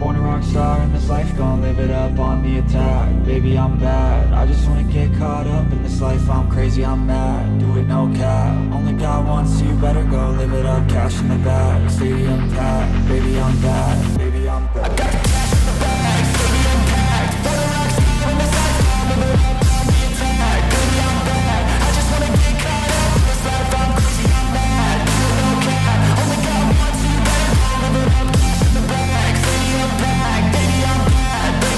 Born a rock star in this life, gon' live it up on the attack. Baby, I'm bad, I just wanna get caught up in this life. I'm crazy, I'm mad, do it no cap. Only got one, so you better go live it up. Cash in the bag, stadium packed. Baby, I'm bad, baby, I'm bad. I got cash in the bag, stadium packed. Born a rock star in this life, gon' live it up on the attack. Baby, I'm bad, I just wanna get caught up in this life. I'm crazy, I'm mad, do it no cap. Only got one, so you better go live it up. Cash in the bag, stadium packed. Baby, I'm bad, baby, I'm bad.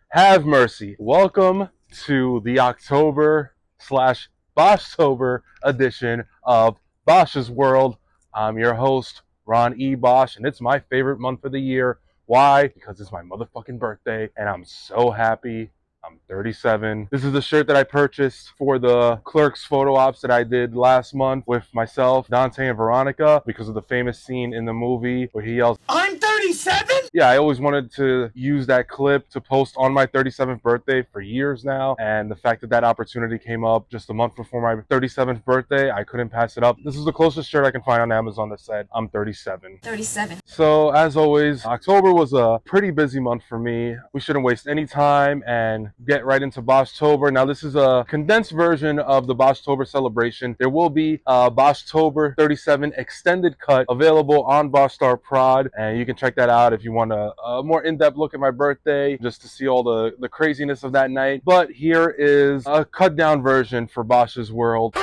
Have mercy. Welcome to the October / Boschtober edition of Bosch's World. I'm your host, Ron E. Bosch, and it's my favorite month of the year. Why? Because it's my motherfucking birthday, and I'm so happy. I'm 37. This is the shirt that I purchased for the Clerks photo ops that I did last month with myself, Dante, and Veronica because of the famous scene in the movie where he yells, "I'm 37?" Yeah, I always wanted to use that clip to post on my 37th birthday for years now, and the fact that that opportunity came up just a month before my 37th birthday, I couldn't pass it up. This is the closest shirt I can find on Amazon that said, "I'm 37. 37. So, as always, October was a pretty busy month for me. We shouldn't waste any time and get right into Boschtober. Now, this is a condensed version of the Boschtober celebration. There will be a Boschtober 37 extended cut available on Rockstar Prod, and you can check that out if you want a more in-depth look at my birthday, just to see all the craziness of that night. But here is a cut-down version for Bosch's World.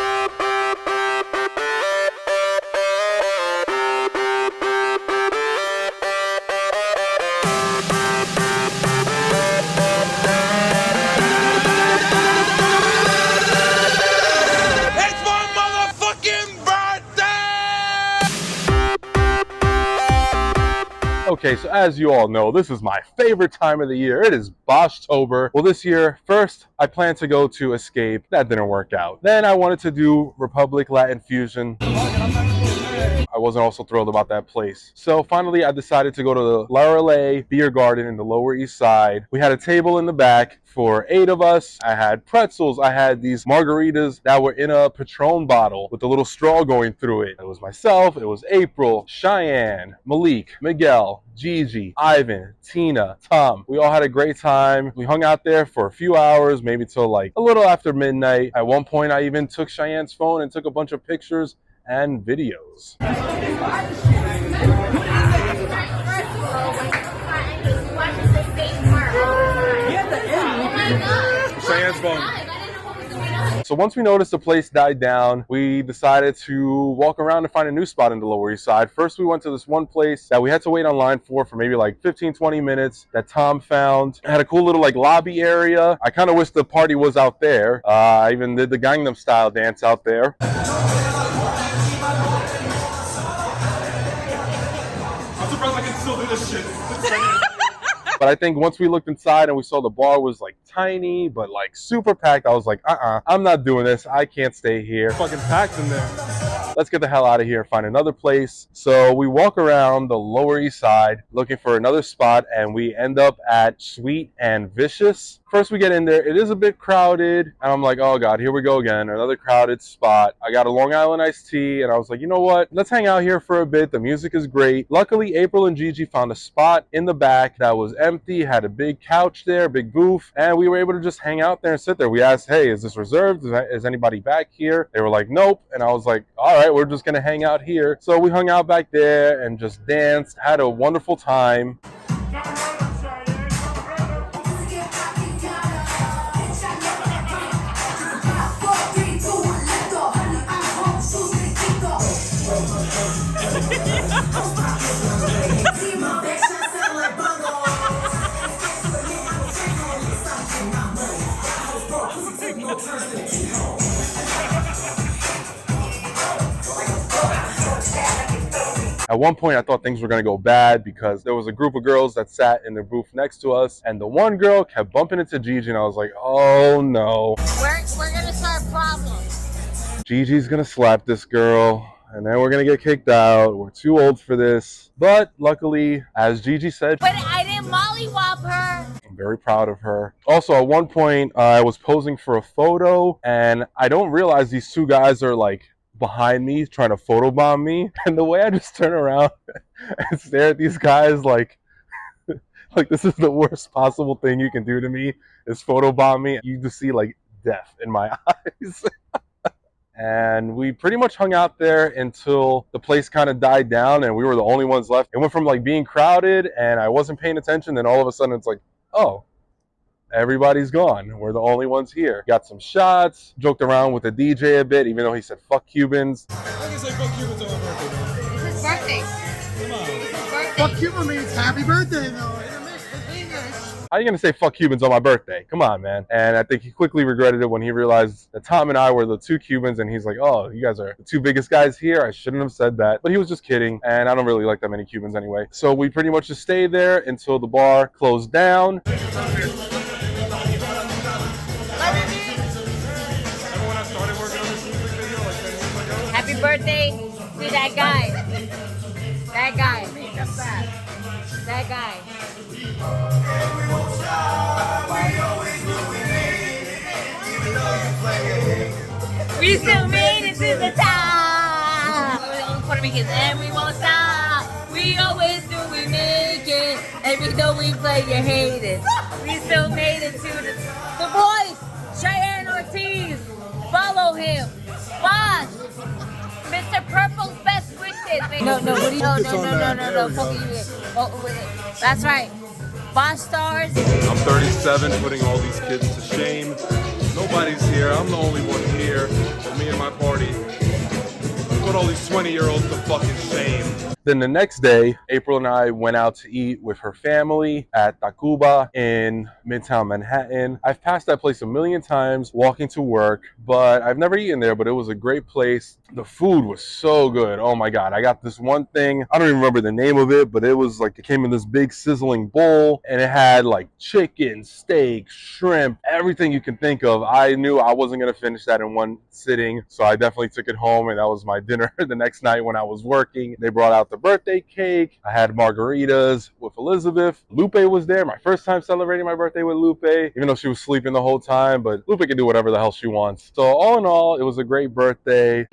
Okay, so as you all know, this is my favorite time of the year. It is Boschtober. Well, this year, first, I planned to go to Escape. That didn't work out. Then I wanted to do Republic Latin Fusion. I wasn't also thrilled about that place. So finally, I decided to go to the Lorelei Beer Garden in the Lower East Side. We had a table in the back for 8 of us. I had pretzels. I had these margaritas that were in a Patron bottle with a little straw going through it. It was myself. It was April, Cheyenne, Malik, Miguel, Gigi, Ivan, Tina, Tom. We all had a great time. We hung out there for a few hours, maybe till like a little after midnight. At one point, I even took Cheyenne's phone and took a bunch of pictures and videos. Cheyenne's phone. So once we noticed the place died down, we decided to walk around and find a new spot in the Lower East Side. First, we went to this one place that we had to wait online for maybe like 15-20 minutes that Tom found. It had a cool little like lobby area. I kind of wish the party was out there. I even did the Gangnam Style dance out there. But I think once we looked inside and we saw the bar was like tiny but like super packed, I was like, I'm not doing this. I can't stay here. Fucking packed in there. Let's get the hell out of here and find another place. So we walk around the Lower East Side looking for another spot, and we end up at Sweet and Vicious. First we get in there, it is a bit crowded, and I'm like, oh god, here we go again, another crowded spot. I got a Long Island iced tea, and I was like, you know what, let's hang out here for a bit. The music is great. Luckily, April and Gigi found a spot in the back that was empty, had a big couch there, big booth, and we were able to just hang out there and sit there. We asked, hey, is this reserved? Is anybody back here? They were like, nope, and I was like, all right, we're just gonna hang out here. So we hung out back there and just danced, had a wonderful time. At one point, I thought things were going to go bad because there was a group of girls that sat in the booth next to us, and the one girl kept bumping into Gigi, and I was like, oh no. We're going to start problems. Gigi's going to slap this girl, and then we're going to get kicked out. We're too old for this. But luckily, as Gigi said, but I didn't mollywop her. I'm very proud of her. Also, at one point, I was posing for a photo, and I don't realize these two guys are like behind me trying to photobomb me. And the way I just turn around and stare at these guys like Like, this is the worst possible thing you can do to me, is photobomb me. You just see like death in my eyes. And we pretty much hung out there until the place kind of died down and we were the only ones left. It went from like being crowded and I wasn't paying attention, then all of a sudden it's like, oh, everybody's gone. We're the only ones here. Got some shots, joked around with the DJ a bit, even though he said fuck Cubans. I can say fuck Cubans on my birthday, man. It's his birthday. Come on. It's his birthday. Fuck Cuba means happy birthday, though. How are you gonna say fuck Cubans on my birthday? Come on, man. And I think he quickly regretted it when he realized that Tom and I were the two Cubans, and he's like, oh, you guys are the two biggest guys here. I shouldn't have said that. But he was just kidding, and I don't really like that many Cubans anyway. So we pretty much just stayed there until the bar closed down. Happy birthday to that guy. That guy. That guy. We still made it to the top. Puerto Ricans and we won't stop. We always do, we make it. Every though we play, you hate it. We still made it to the boys. Cheyenne Ortiz. Follow him. Bosch. Mr. Purple's best wishes. No, what do you? No. Fuck you. Oh, that's right. Bosch stars. I'm 37, putting all these kids to shame. Nobody's here. I'm the only one here. Me and my party. Put all these 20-year-olds to fucking shame. Then the next day, April and I went out to eat with her family at Tacuba in Midtown Manhattan. I've passed that place a million times walking to work, but I've never eaten there, but it was a great place. The food was so good. Oh my God. I got this one thing. I don't even remember the name of it, but it was like, it came in this big sizzling bowl and it had like chicken, steak, shrimp, everything you can think of. I knew I wasn't going to finish that in one sitting, so I definitely took it home, and that was my dinner the next night when I was working. They brought out the birthday cake. I had margaritas with Elizabeth. Lupe was there. My first time celebrating my birthday with Lupe, even though she was sleeping the whole time, but Lupe can do whatever the hell she wants. So all in all, it was a great birthday.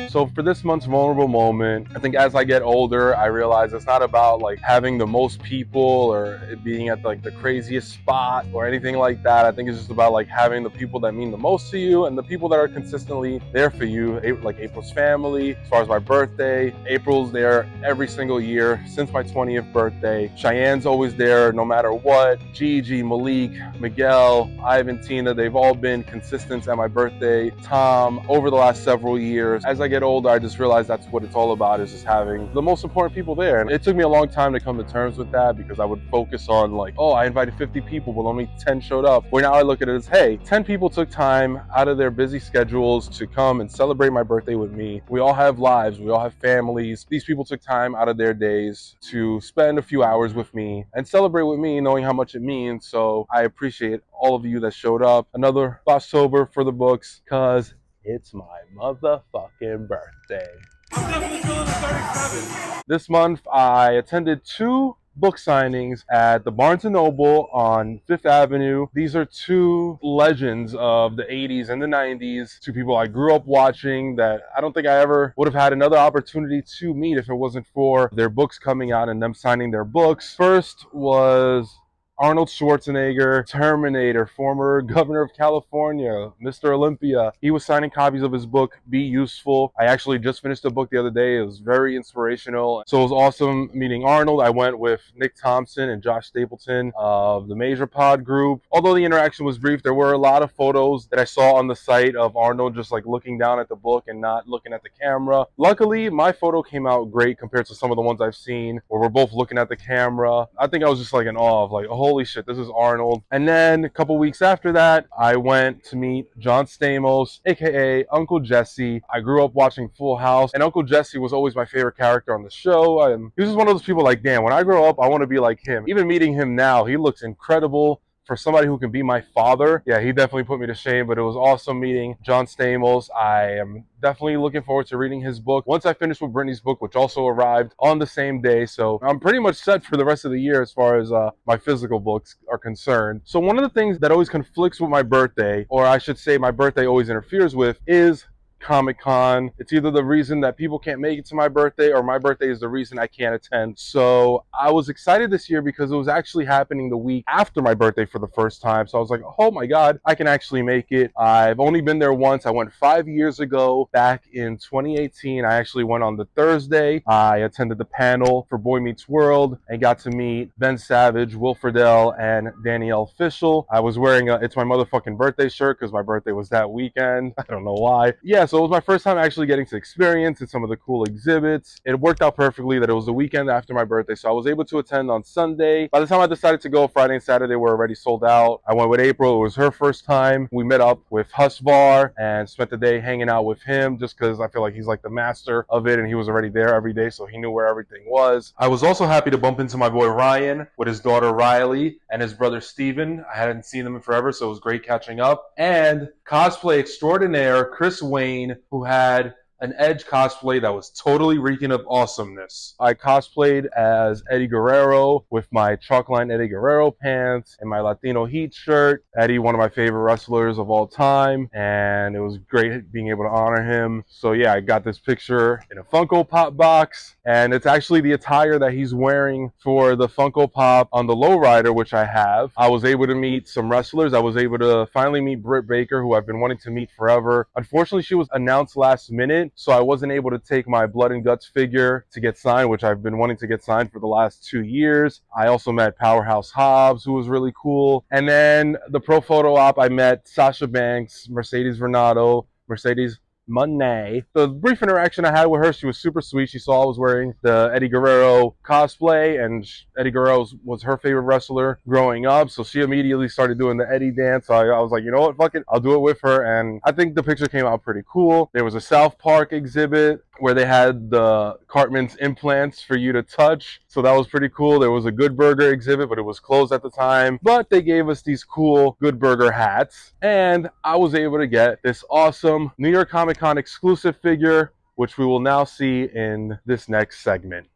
So for this month's vulnerable moment, I think as I get older, I realize it's not about like having the most people or it being at like the craziest spot or anything like that. I think it's just about like having the people that mean the most to you and the people that are consistently there for you. Like April's family, as far as my birthday. April's there every single year since my 20th birthday. Cheyenne's always there no matter what. Gigi, Malik, Miguel, Ivan, Tina, they've all been consistent at my birthday. Tom, over the last several years. As I get older, I just realized that's what it's all about, is just having the most important people there. And it took me a long time to come to terms with that, because I would focus on like, oh, I invited 50 people, but only 10 showed up. Where now I look at it as, hey, 10 people took time out of their busy schedules to come and celebrate my birthday with me. We all have lives, we all have families. These people took time out of their days to spend a few hours with me and celebrate with me, knowing how much it means. So I appreciate all of you that showed up. Another Boschtober for the books, cause it's my motherfucking birthday. I'm definitely feeling the 37. This month, I attended 2 book signings at the Barnes & Noble on 5th Avenue. These are 2 legends of the 80s and the 90s, 2 people I grew up watching that I don't think I ever would have had another opportunity to meet if it wasn't for their books coming out and them signing their books. First was Arnold Schwarzenegger, Terminator, former governor of California, Mr. Olympia. He was signing copies of his book, Be Useful. I actually just finished the book the other day. It was very inspirational. So it was awesome meeting Arnold. I went with Nick Thompson and Josh Stapleton of the Major Pod group. Although the interaction was brief, there were a lot of photos that I saw on the site of Arnold just like looking down at the book and not looking at the camera. Luckily, my photo came out great compared to some of the ones I've seen where we're both looking at the camera. I think I was just like in awe of like, oh, holy shit, this is Arnold. And then a couple weeks after that, I went to meet John Stamos, aka Uncle Jesse. I grew up watching Full House, and Uncle Jesse was always my favorite character on the show. He was just one of those people like, damn, when I grow up, I want to be like him. Even meeting him now, he looks incredible for somebody who can be my father, yeah, he definitely put me to shame, but it was awesome meeting John Stamos. I am definitely looking forward to reading his book once I finish with Brittany's book, which also arrived on the same day. So I'm pretty much set for the rest of the year as far as my physical books are concerned. So one of the things that always conflicts with my birthday, or I should say my birthday always interferes with, is Comic-Con. It's either the reason that people can't make it to my birthday, or my birthday is the reason I can't attend. So I was excited this year because it was actually happening the week after my birthday for the first time. So I was like, oh my God, I can actually make it. I've only been there once. I went 5 years ago, back in 2018. I actually went on the Thursday. I attended the panel for Boy Meets World and got to meet Ben Savage, Will Friedle, and Danielle Fishel. I was wearing a It's My Motherfucking Birthday shirt because my birthday was that weekend. I don't know why. Yeah, so it was my first time actually getting to experience some of the cool exhibits. It worked out perfectly that it was the weekend after my birthday, so I was able to attend on Sunday. By the time I decided to go, Friday and Saturday were already sold out. I went with April. It was her first time. We met up with Husvar and spent the day hanging out with him just because I feel like he's like the master of it, and he was already there every day, so he knew where everything was. I was also happy to bump into my boy Ryan with his daughter Riley and his brother Steven. I hadn't seen them in forever, so it was great catching up. And cosplay extraordinaire Chris Wayne, who had an Edge cosplay that was totally reeking of awesomeness. I cosplayed as Eddie Guerrero with my Chalkline Eddie Guerrero pants and my Latino Heat shirt. Eddie, one of my favorite wrestlers of all time, and it was great being able to honor him. So yeah, I got this picture in a Funko Pop box, and it's actually the attire that he's wearing for the Funko Pop on the Lowrider, which I have. I was able to meet some wrestlers. I was able to finally meet Britt Baker, who I've been wanting to meet forever. Unfortunately, she was announced last minute, so I wasn't able to take my Blood and Guts figure to get signed, which I've been wanting to get signed for the last 2 years. I also met Powerhouse Hobbs, who was really cool. And then the pro photo op, I met Sasha Banks, Mercedes Vernado, Mercedes Monet. The brief interaction I had with her, she was super sweet. She saw I was wearing the Eddie Guerrero cosplay, and Eddie Guerrero was her favorite wrestler growing up, so she immediately started doing the Eddie dance. So I was like, you know what, fuck it, I'll do it with her. And I think the picture came out pretty cool. There was a South Park exhibit where they had the Cartman's implants for you to touch, so that was pretty cool. There was a Good Burger exhibit, but it was closed at the time, but they gave us these cool Good Burger hats, and I was able to get this awesome New York Comic Con exclusive figure, which we will now see in this next segment.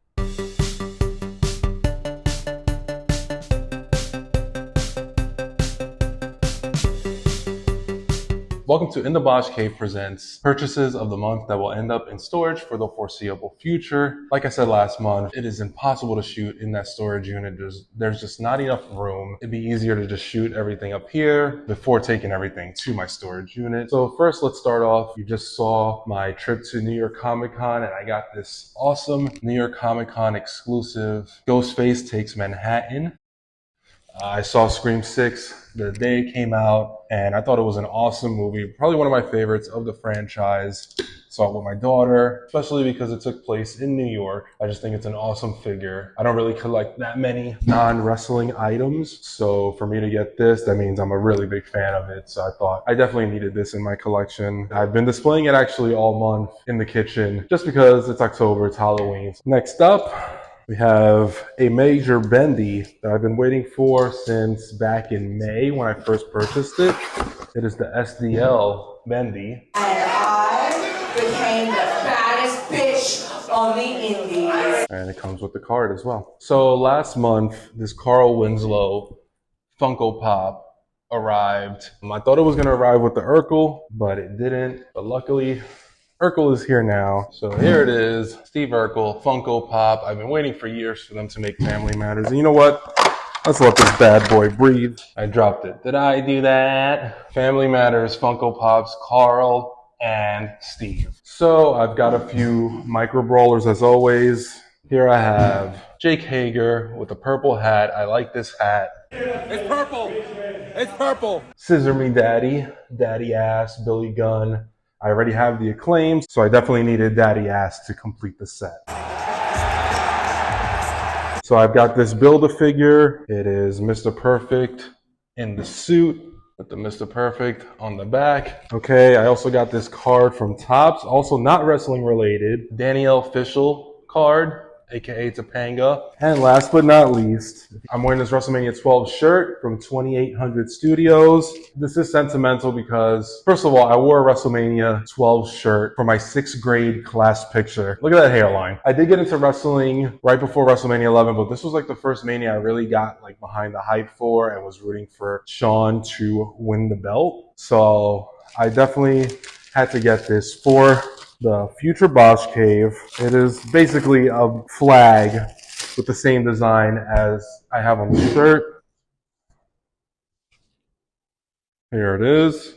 Welcome to In the Bosch Cave presents purchases of the month that will end up in storage for the foreseeable future. Like I said last month, it is impossible to shoot in that storage unit. There's just not enough room. It'd be easier to just shoot everything up here before taking everything to my storage unit. So first, let's start off. You just saw my trip to New York Comic Con, and I got this awesome New York Comic Con exclusive Ghostface Takes Manhattan. I saw Scream 6 the day it came out, and I thought it was an awesome movie. Probably one of my favorites of the franchise. Saw it with my daughter, especially because it took place in New York. I just think it's an awesome figure. I don't really collect that many non-wrestling items, so for me to get this, that means I'm a really big fan of it. So I thought I definitely needed this in my collection. I've been displaying it actually all month in the kitchen, just because it's October, it's Halloween. Next up, we have a major bendy that I've been waiting for since back in May when I first purchased it. It is the SDL bendy. And I became the fattest bitch on the indies. And it comes with the card as well. So last month, this Carl Winslow Funko Pop arrived. I thought it was gonna arrive with the Urkel, but it didn't. But luckily, Urkel is here now. So here it is, Steve Urkel, Funko Pop. I've been waiting for years for them to make Family Matters. And you know what? Let's let this bad boy breathe. I dropped it. Did I do that? Family Matters, Funko Pops, Carl and Steve. So I've got a few micro brawlers as always. Here I have Jake Hager with a purple hat. I like this hat. It's purple. It's purple. Scissor Me Daddy, Daddy Ass, Billy Gunn. I already have the Acclaims, so I definitely needed Daddy Ass to complete the set. So I've got this Build-A-Figure. It is Mr. Perfect in the suit with the Mr. Perfect on the back. Okay, I also got this card from Topps, also not wrestling related. Danielle Fishel card. aka Topanga. And last but not least, I'm wearing this WrestleMania 12 shirt from 2800 Studios. This is sentimental because, first of all, I wore a WrestleMania 12 shirt for my 6th grade class picture. Look at that hairline. I did get into wrestling right before WrestleMania 11, but this was like the first Mania I really got like behind the hype for and was rooting for Shawn to win the belt. So I definitely had to get this for the future Bosch cave. It is basically a flag with the same design as I have on the shirt. Here it is.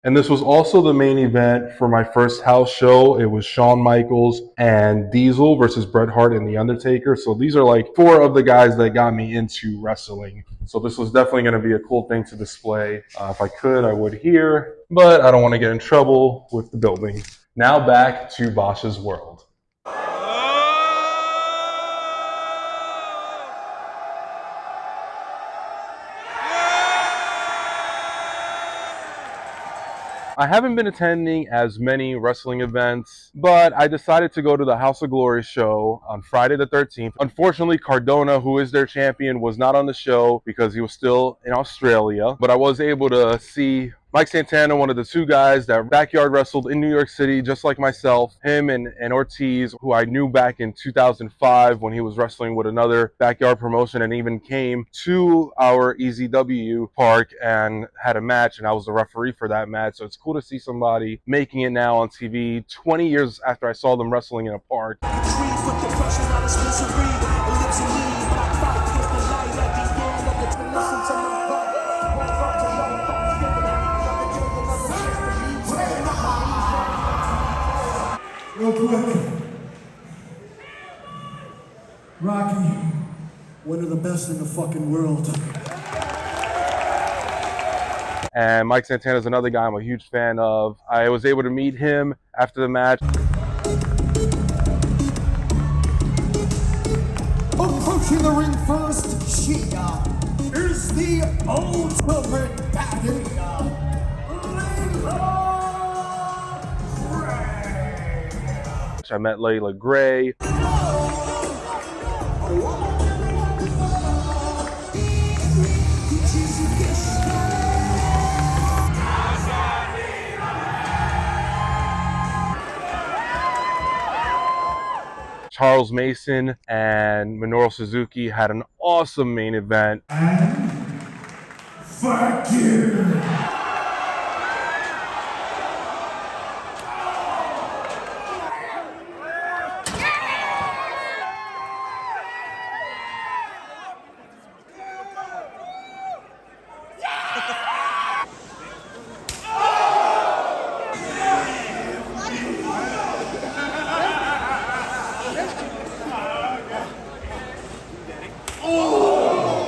And this was also the main event for my first house show. It was Shawn Michaels and Diesel versus Bret Hart and The Undertaker. So these are like 4 of the guys that got me into wrestling. So this was definitely going to be a cool thing to display. If I could, I would here, but I don't want to get in trouble with the building. Now back to Bosch's world. I haven't been attending as many wrestling events, but I decided to go to the House of Glory show on Friday the 13th. Unfortunately, Cardona, who is their champion, was not on the show because he was still in Australia, but I was able to see Mike Santana, one of the 2 guys that backyard wrestled in New York City, just like myself. Him and Ortiz, who I knew back in 2005 when he was wrestling with another backyard promotion and even came to our EZW park and had a match, and I was the referee for that match. So it's cool to see somebody making it now on TV 20 years after I saw them wrestling in a park. Real quick, Rocky, one of the best in the fucking world. And Mike Santana is another guy I'm a huge fan of. I was able to meet him after the match. Approaching the ring first, she is the ultimate baddie. I met Layla Gray. Charles Mason and Minoru Suzuki had an awesome main event. Fuck you!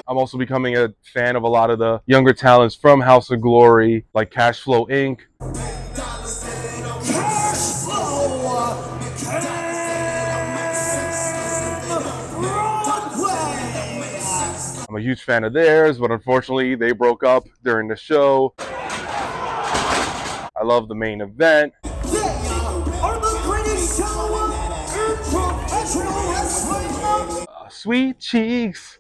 I'm also becoming a fan of a lot of the younger talents from House of Glory, like Cashflow Inc. I'm a huge fan of theirs, but unfortunately they broke up during the show. I love the main event. Sweet Cheeks.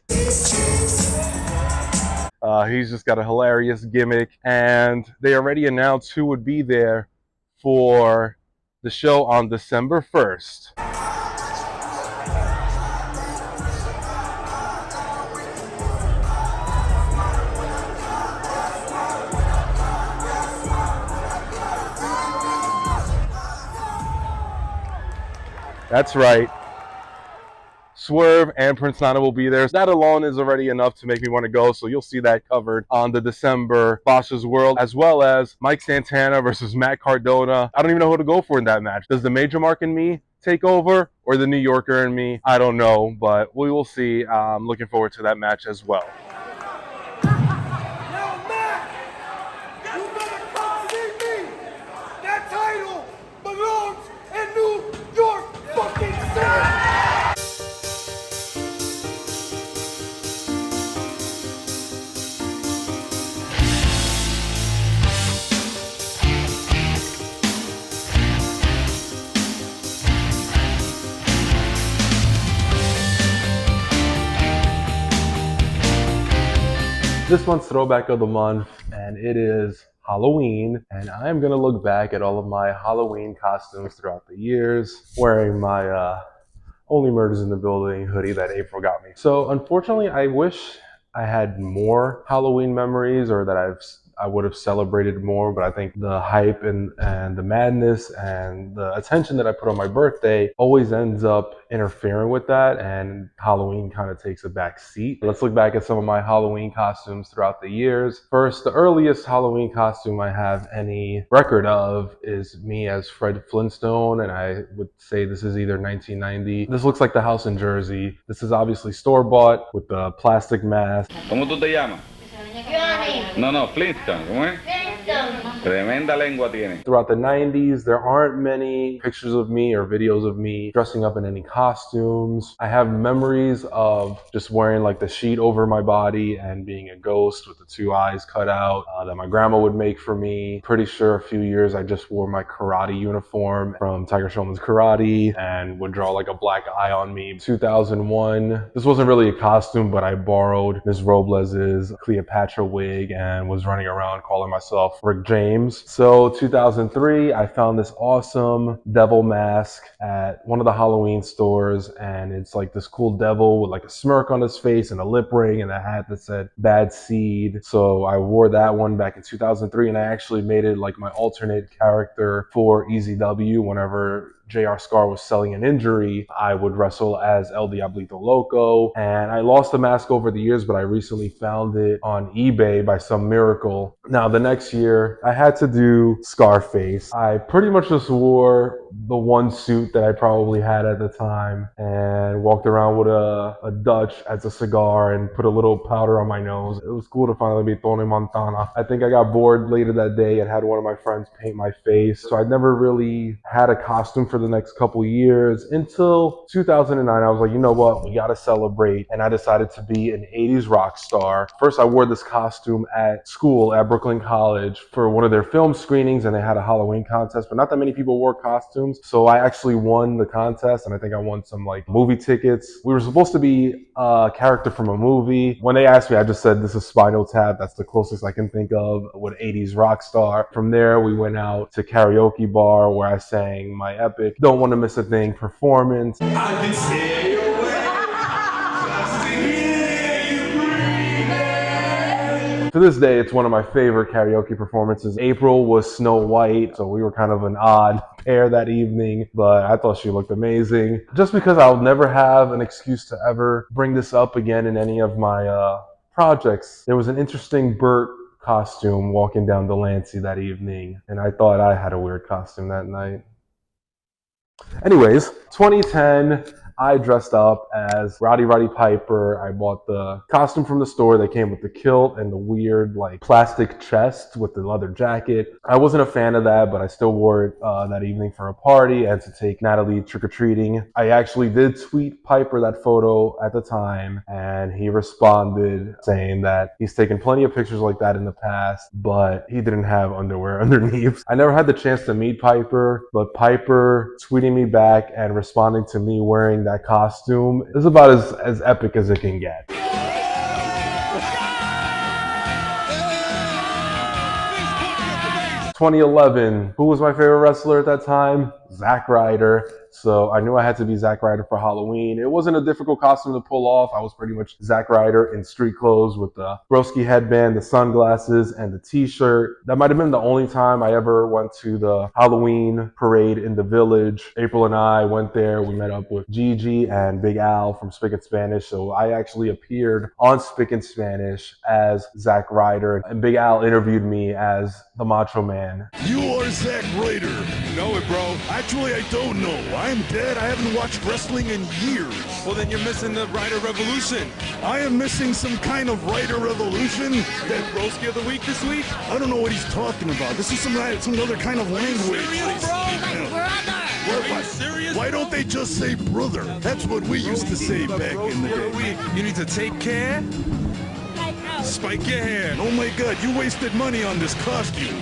He's just got a hilarious gimmick, and they already announced who would be there for the show on December 1st. That's right. Swerve and Prince Nana will be there. That alone is already enough to make me want to go, so you'll see that covered on the December Bosch's World, as well as Mike Santana versus Matt Cardona. I don't even know who to go for in that match. Does the Major Mark in me take over, or the New Yorker in me? I don't know, but we will see. I'm looking forward to that match as well. This month's throwback of the month, and it is Halloween, and I'm gonna look back at all of my Halloween costumes throughout the years, wearing my Only Murders in the Building hoodie that April got me. So unfortunately, I wish I had more Halloween memories, or that I would have celebrated more, but I think the hype and the madness and the attention that I put on my birthday always ends up interfering with that, and Halloween kind of takes a back seat. Let's look back at some of my Halloween costumes throughout the years. First, the earliest Halloween costume I have any record of is me as Fred Flintstone, and I would say this is either 1990. This looks like the house in Jersey. This is obviously store-bought with the plastic mask. ¿Cómo tú te llamas? No, Flintstone, ¿cómo es? Tremenda lengua tiene. Throughout the 90s, there aren't many pictures of me or videos of me dressing up in any costumes. I have memories of just wearing like the sheet over my body and being a ghost with the two eyes cut out that my grandma would make for me. Pretty sure a few years I just wore my karate uniform from Tiger Showman's Karate and would draw like a black eye on me. 2001, this wasn't really a costume, but I borrowed Ms. Robles's Cleopatra wig and was running around calling myself Rick James. So 2003, I found this awesome devil mask at one of the Halloween stores, and it's like this cool devil with like a smirk on his face and a lip ring and a hat that said Bad Seed. So I wore that one back in 2003, and I actually made it like my alternate character for EZW. Whenever JR Scar was selling an injury, I would wrestle as El Diablito Loco, and I lost the mask over the years, but I recently found it on eBay by some miracle. Now the next year I had to do Scarface. I pretty much just wore the one suit that I probably had at the time and walked around with a Dutch as a cigar and put a little powder on my nose. It was cool to finally be Tony Montana. I think I got bored later that day and had one of my friends paint my face, so I never really had a costume for the next couple years until 2009. I was like, you know what, we gotta celebrate, and I decided to be an 80s rock star. First, I wore this costume at school at Brooklyn College for one of their film screenings, and they had a Halloween contest, but not that many people wore costumes, so I actually won the contest, and I think I won some like movie tickets. We were supposed to be a character from a movie. When they asked me, I just said this is Spinal Tap. That's the closest I can think of with 80s rock star. From there, we went out to karaoke bar where I sang my epic Don't Want to Miss a Thing performance. I can stay away, just to hear you breathing. To this day, it's one of my favorite karaoke performances. April was Snow White, so we were kind of an odd pair that evening, but I thought she looked amazing. Just because I'll never have an excuse to ever bring this up again in any of my projects, there was an interesting Burt costume walking down Delancey that evening, and I thought I had a weird costume that night. Anyways, 2010, I dressed up as Roddy Piper. I bought the costume from the store that came with the kilt and the weird like plastic chest with the leather jacket. I wasn't a fan of that, but I still wore it that evening for a party and to take Natalie trick-or-treating. I actually did tweet Piper that photo at the time, and he responded saying that he's taken plenty of pictures like that in the past, but he didn't have underwear underneath. I never had the chance to meet Piper, but Piper tweeting me back and responding to me wearing that costume is about as epic as it can get. 2011, who was my favorite wrestler at that time? Zack Ryder. So I knew I had to be Zack Ryder for Halloween. It wasn't a difficult costume to pull off. I was pretty much Zack Ryder in street clothes with the broski headband, the sunglasses, and the t-shirt. That might have been the only time I ever went to the Halloween parade in the Village. April and I went there. We met up with Gigi and Big Al from Spick and Spanish. So I actually appeared on Spick and Spanish as Zack Ryder, and Big Al interviewed me as the Macho Man. You are Zack Ryder. You know it, bro. Actually, I don't know. I'm dead. I haven't watched wrestling in years. Well, then you're missing the Ryder Revolution. I am missing some kind of Ryder Revolution. That Broski of the week this week? I don't know what he's talking about. This is some other kind of language. Serious, bro? Like brother. Are you serious? Why don't they just say brother? That's what we used to say back in the day. You need to take care. Spike your hair. Oh my God, you wasted money on this costume.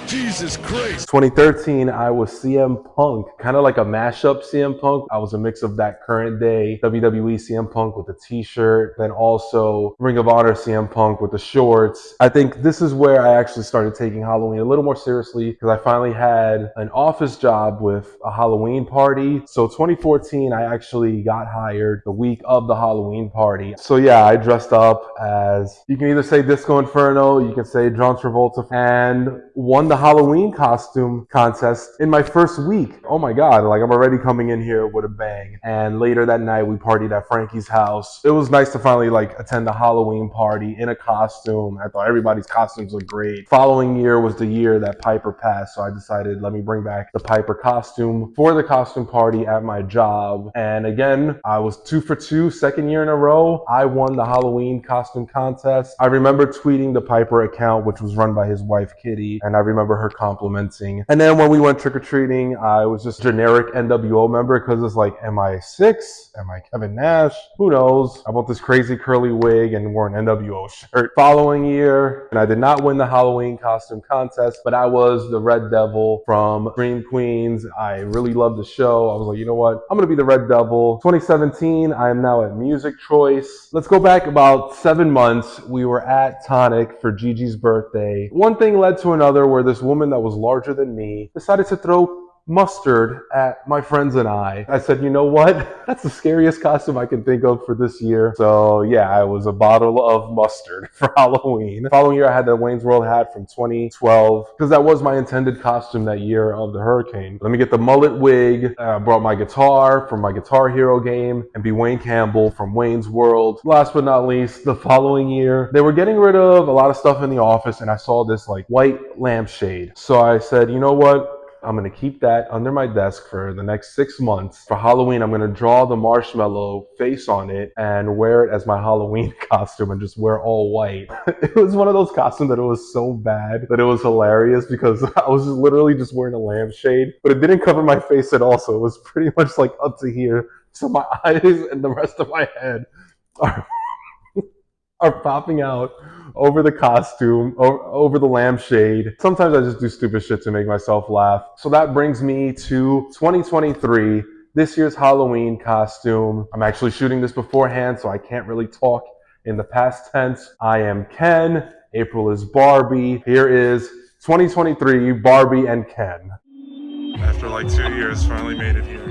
Jesus Christ. 2013, I was CM Punk, kind of like a mashup CM Punk. I was a mix of that current day WWE CM Punk with the t-shirt, then also Ring of Honor CM Punk with the shorts. I think this is where I actually started taking Halloween a little more seriously because I finally had an office job with a Halloween party. So 2014, I actually got hired the week of the Halloween party. So yeah, I dressed up as, you can either say Disco Inferno, you can say John Travolta, and won the Halloween costume contest in my first week. Oh my God, like I'm already coming in here with a bang. And later that night, we partied at Frankie's house. It was nice to finally like attend a Halloween party in a costume. I thought everybody's costumes looked great. Following year was the year that Piper passed, so I decided let me bring back the Piper costume for the costume party at my job. And again, I was 2 for 2, second year in a row. I won the Halloween costume contest. I remember tweeting the Piper account, which was run by his wife Kitty, and I remember her complimenting. And then when we went trick-or-treating, I was just generic NWO member because it's like, am I 6? Am I Kevin Nash? Who knows? I bought this crazy curly wig and wore an NWO shirt. Following year, and I did not win the Halloween costume contest, but I was the Red Devil from Dream Queens. I really loved the show. I was like, you know what? I'm gonna be the Red Devil. 2017, I am now at Music Choice. Let's go back about 7 months. We were at Tonic for Gigi's birthday. One thing led to another where this woman that was larger than me decided to throw mustard at my friends and I. I said, you know what? That's the scariest costume I can think of for this year. So yeah, I was a bottle of mustard for Halloween. The following year, I had the Wayne's World hat from 2012 because that was my intended costume that year of the hurricane. Let me get the mullet wig. I brought my guitar from my Guitar Hero game and be Wayne Campbell from Wayne's World. Last but not least, the following year, they were getting rid of a lot of stuff in the office and I saw this like white lampshade. So I said, you know what? I'm going to keep that under my desk for the next 6 months. For Halloween, I'm going to draw the marshmallow face on it and wear it as my Halloween costume and just wear all white. It was one of those costumes that it was so bad that it was hilarious because I was just literally just wearing a lampshade, but it didn't cover my face at all. So it was pretty much like up to here. So my eyes and the rest of my head are popping out over the costume, over the lampshade. Sometimes I just do stupid shit to make myself laugh. So that brings me to 2023, this year's Halloween costume. I'm actually shooting this beforehand, so I can't really talk in the past tense. I am Ken, April is Barbie. Here is 2023 Barbie and Ken. After like 2 years, finally made it here.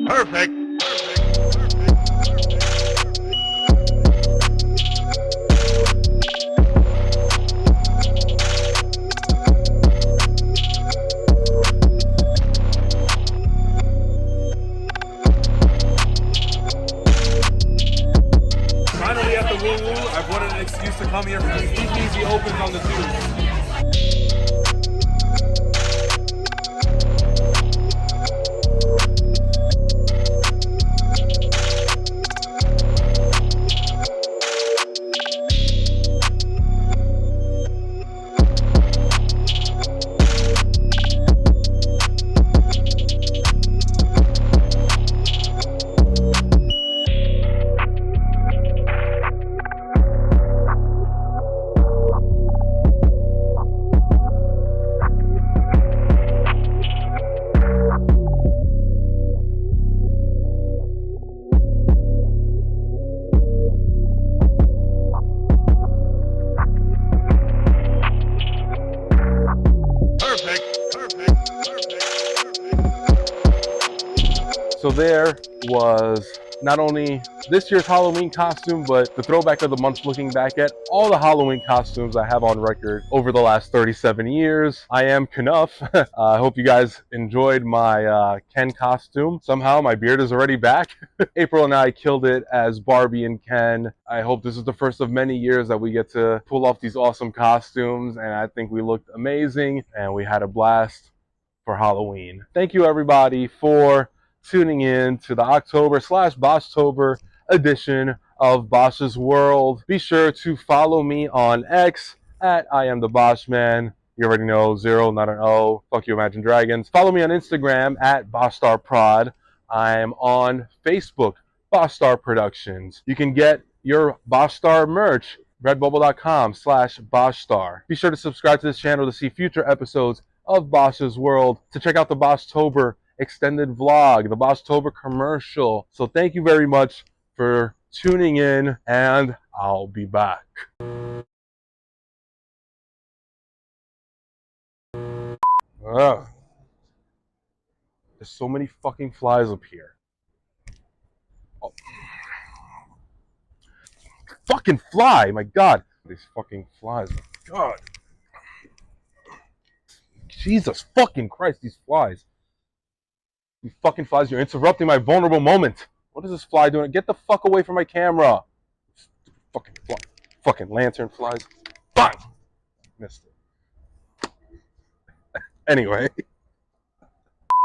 Perfect. Finally at the Woo Woo, I've wanted an excuse to come here for the Speakeasy opens on the tube. So there was not only this year's Halloween costume, but the throwback of the month, looking back at all the Halloween costumes I have on record over the last 37 years. I am Kenough. I hope you guys enjoyed my Ken costume. Somehow my beard is already back. April and I killed it as Barbie and Ken. I hope this is the first of many years that we get to pull off these awesome costumes, and I think we looked amazing and we had a blast for Halloween. Thank you everybody for tuning in to the October/Boschtober edition of Bosch's World. Be sure to follow me on X at I am the Bosch Man. You already know, 0, not an O. Fuck you, Imagine Dragons. Follow me on Instagram at BoschStarProd. I'm on Facebook, Boschstar Productions. You can get your Boschstar merch, redbubble.com/Boschstar. Be sure to subscribe to this channel to see future episodes of Bosch's World, to check out the Boschtober extended vlog, the Boschtober commercial. So thank you very much for tuning in, and I'll be back. Ugh. There's so many fucking flies up here. Oh. Fucking fly, my god. These fucking flies, my god. Jesus fucking Christ, these flies. You fucking flies, you're interrupting my vulnerable moment. What is this fly doing? Get the fuck away from my camera. Fucking fly. Fucking lantern flies. Bang! Missed it. Anyway.